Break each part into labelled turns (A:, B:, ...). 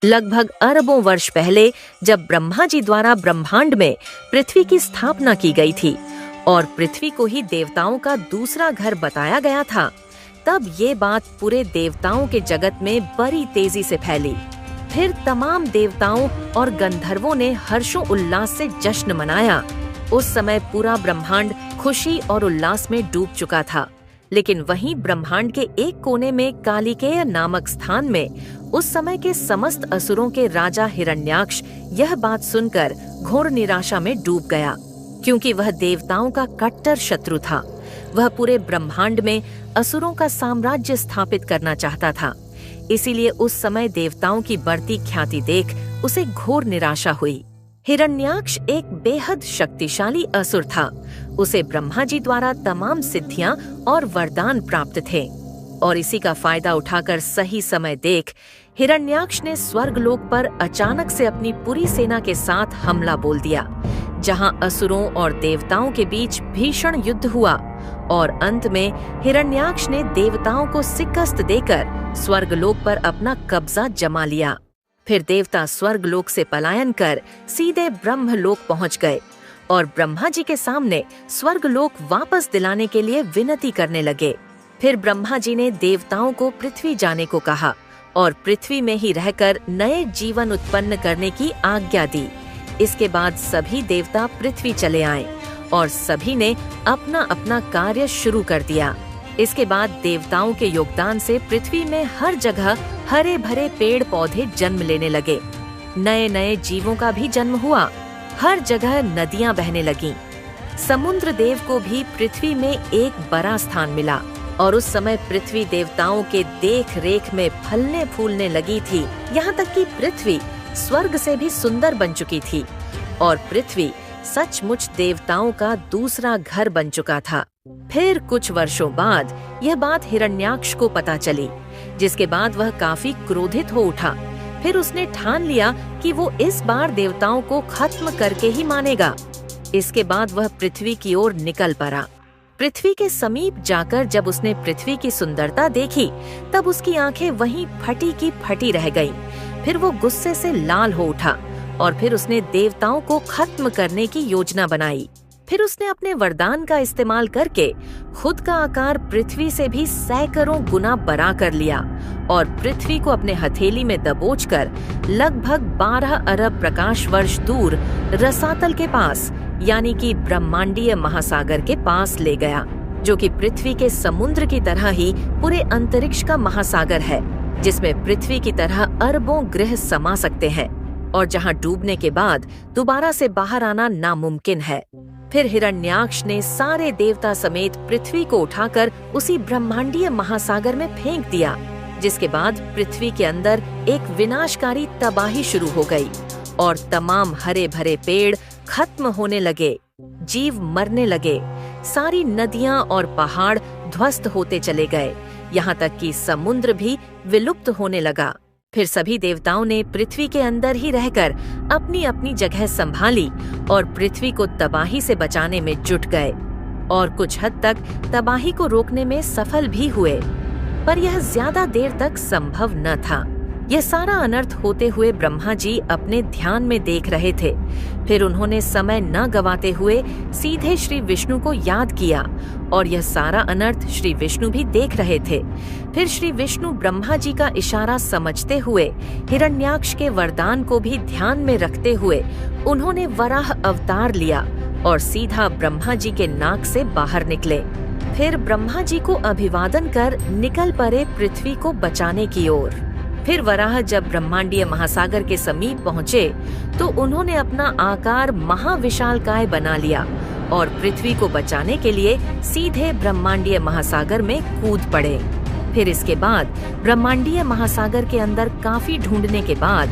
A: लगभग अरबों वर्ष पहले जब ब्रह्मा जी द्वारा ब्रह्मांड में पृथ्वी की स्थापना की गई थी और पृथ्वी को ही देवताओं का दूसरा घर बताया गया था, तब ये बात पूरे देवताओं के जगत में बड़ी तेजी से फैली। फिर तमाम देवताओं और गंधर्वों ने हर्षों उल्लास से जश्न मनाया। उस समय पूरा ब्रह्मांड खुशी और उल्लास में डूब चुका था। लेकिन वहीं ब्रह्मांड के एक कोने में कालिकेय नामक स्थान में उस समय के समस्त असुरों के राजा हिरण्याक्ष यह बात सुनकर घोर निराशा में डूब गया, क्योंकि वह देवताओं का कट्टर शत्रु था। वह पूरे ब्रह्मांड में असुरों का साम्राज्य स्थापित करना चाहता था। इसीलिए उस समय देवताओं की बढ़ती ख्याति देख उसे घोर निराशा हुई। हिरण्याक्ष एक बेहद शक्तिशाली असुर था। उसे ब्रह्मा जी द्वारा तमाम सिद्धियां और वरदान प्राप्त थे और इसी का फायदा उठाकर सही समय देख हिरण्याक्ष ने स्वर्गलोक पर अचानक से अपनी पूरी सेना के साथ हमला बोल दिया, जहां असुरों और देवताओं के बीच भीषण युद्ध हुआ और अंत में हिरण्याक्ष ने देवताओं को शिकस्त देकर स्वर्गलोक पर अपना कब्जा जमा लिया। फिर देवता स्वर्गलोक से पलायन कर सीधे ब्रह्मलोक पहुंच गए और ब्रह्मा जी के सामने स्वर्गलोक वापस दिलाने के लिए विनती करने लगे। फिर ब्रह्मा जी ने देवताओं को पृथ्वी जाने को कहा और पृथ्वी में ही रहकर नए जीवन उत्पन्न करने की आज्ञा दी। इसके बाद सभी देवता पृथ्वी चले आए और सभी ने अपना अपना कार्य शुरू कर दिया। इसके बाद देवताओं के योगदान से पृथ्वी में हर जगह हरे भरे पेड़ पौधे जन्म लेने लगे। नए नए जीवों का भी जन्म हुआ। हर जगह नदियां बहने लगीं। समुद्र देव को भी पृथ्वी में एक बड़ा स्थान मिला और उस समय पृथ्वी देवताओं के देख रेख में फलने फूलने लगी थी। यहाँ तक कि पृथ्वी स्वर्ग से भी सुंदर बन चुकी थी और पृथ्वी सचमुच देवताओं का दूसरा घर बन चुका था। फिर कुछ वर्षों बाद यह बात हिरण्याक्ष को पता चली, जिसके बाद वह काफी क्रोधित हो उठा। फिर उसने ठान लिया कि वो इस बार देवताओं को खत्म करके ही मानेगा। इसके बाद वह पृथ्वी की ओर निकल पड़ा। पृथ्वी के समीप जाकर जब उसने पृथ्वी की सुंदरता देखी, तब उसकी आंखें वहीं फटी की फटी रह गईं। फिर वो गुस्से से लाल हो उठा और फिर उसने देवताओं को खत्म करने की योजना बनाई। फिर उसने अपने वरदान का इस्तेमाल करके खुद का आकार पृथ्वी से भी सैकड़ों गुना बड़ा कर लिया और पृथ्वी को अपने हथेली में दबोचकर लगभग 12 अरब प्रकाश वर्ष दूर रसातल के पास, यानी कि ब्रह्मांडीय महासागर के पास ले गया, जो कि पृथ्वी के समुद्र की तरह ही पूरे अंतरिक्ष का महासागर है, जिसमें पृथ्वी की तरह अरबों ग्रह समा सकते हैं और जहां डूबने के बाद दोबारा से बाहर आना नामुमकिन है। फिर हिरण्याक्ष ने सारे देवता समेत पृथ्वी को उठाकर उसी ब्रह्मांडीय महासागर में फेंक दिया, जिसके बाद पृथ्वी के अंदर एक विनाशकारी तबाही शुरू हो गई और तमाम हरे भरे पेड़ खत्म होने लगे, जीव मरने लगे, सारी नदियां और पहाड़ ध्वस्त होते चले गए, यहाँ तक कि समुद्र भी विलुप्त होने लगा। फिर सभी देवताओं ने पृथ्वी के अंदर ही रहकर अपनी अपनी जगह संभाली और पृथ्वी को तबाही से बचाने में जुट गए और कुछ हद तक तबाही को रोकने में सफल भी हुए, पर यह ज्यादा देर तक संभव न था। यह सारा अनर्थ होते हुए ब्रह्मा जी अपने ध्यान में देख रहे थे। फिर उन्होंने समय न गवाते हुए सीधे श्री विष्णु को याद किया और यह सारा अनर्थ श्री विष्णु भी देख रहे थे। फिर श्री विष्णु ब्रह्मा जी का इशारा समझते हुए हिरण्याक्ष के वरदान को भी ध्यान में रखते हुए उन्होंने वराह अवतार लिया और सीधा ब्रह्मा जी के नाक से बाहर निकले। फिर ब्रह्मा जी को अभिवादन कर निकल पड़े पृथ्वी को बचाने की ओर। फिर वराह जब ब्रह्मांडीय महासागर के समीप पहुँचे तो उन्होंने अपना आकार महाविशालकाय बना लिया और पृथ्वी को बचाने के लिए सीधे ब्रह्मांडीय महासागर में कूद पड़े। फिर इसके बाद ब्रह्मांडीय महासागर के अंदर काफी ढूंढने के बाद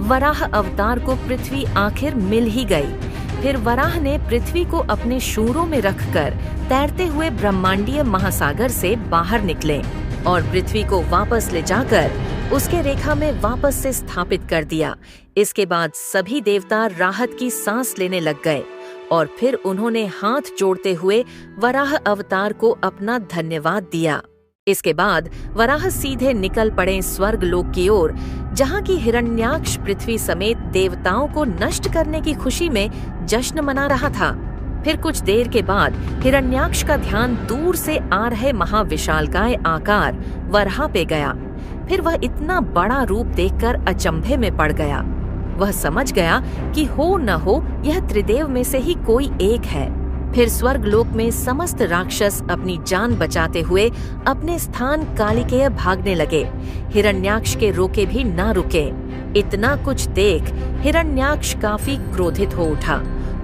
A: वराह अवतार को पृथ्वी आखिर मिल ही गई। फिर वराह ने पृथ्वी को अपने शूरों में रखकर तैरते हुए ब्रह्मांडीय महासागर से बाहर निकले और पृथ्वी को वापस ले जाकर उसके रेखा में वापस से स्थापित कर दिया। इसके बाद सभी देवता राहत की सांस लेने लग गए और फिर उन्होंने हाथ जोड़ते हुए वराह अवतार को अपना धन्यवाद दिया। इसके बाद वराह सीधे निकल पड़े स्वर्ग लोक की ओर, जहाँ की हिरण्याक्ष पृथ्वी समेत देवताओं को नष्ट करने की खुशी में जश्न मना रहा था। फिर कुछ देर के बाद हिरण्याक्ष का ध्यान दूर से आ रहे महाविशालकाय आकार वराह पे गया। फिर वह इतना बड़ा रूप देखकर अचंभे में पड़ गया। वह समझ गया कि हो न हो यह त्रिदेव में से ही कोई एक है। फिर स्वर्ग लोक में समस्त राक्षस अपनी जान बचाते हुए अपने स्थान कालिकेय भागने लगे। हिरण्याक्ष के रोके भी ना रुके। इतना कुछ देख हिरण्याक्ष काफी क्रोधित हो उठा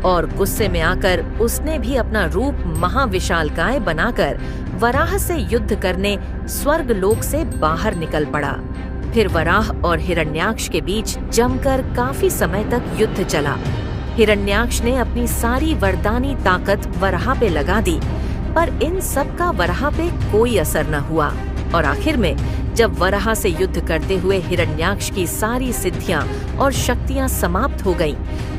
A: और गुस्से में आकर उसने भी अपना रूप महाविशालकाय बनाकर वराह से युद्ध करने स्वर्ग लोक से बाहर निकल पड़ा। फिर वराह और हिरण्याक्ष के बीच जमकर काफी समय तक युद्ध चला। हिरण्याक्ष ने अपनी सारी वरदानी ताकत वराह पे लगा दी, पर इन सब का वराह पे कोई असर न हुआ। और आखिर में जब वराह से युद्ध करते हुए हिरण्याक्ष की सारी सिद्धियां और शक्तियां समाप्त हो गईं,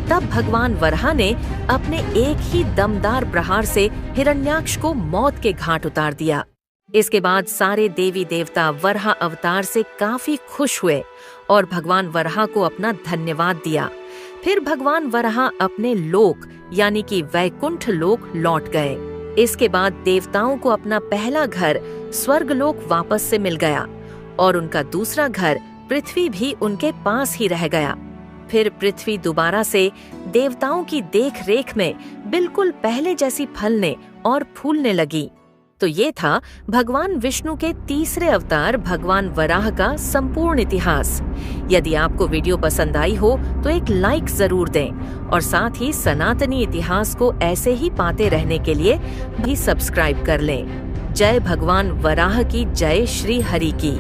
A: तब भगवान वराह ने अपने एक ही दमदार प्रहार से हिरण्याक्ष को मौत के घाट उतार दिया। इसके बाद सारे देवी देवता वराह अवतार से काफी खुश हुए और भगवान वराह को अपना धन्यवाद दिया। फिर भगवान वराह अपने लोक यानी कि वैकुंठ लोक लौट गए। इसके बाद देवताओं को अपना पहला घर स्वर्गलोक वापस से मिल गया और उनका दूसरा घर पृथ्वी भी उनके पास ही रह गया। फिर पृथ्वी दोबारा से देवताओं की देख रेख में बिल्कुल पहले जैसी फलने और फूलने लगी। तो ये था भगवान विष्णु के तीसरे अवतार भगवान वराह का संपूर्ण इतिहास। यदि आपको वीडियो पसंद आई हो तो एक लाइक जरूर दें और साथ ही सनातनी इतिहास को ऐसे ही पाते रहने के लिए भी सब्सक्राइब कर लें। जय भगवान वराह की, जय श्री हरि की।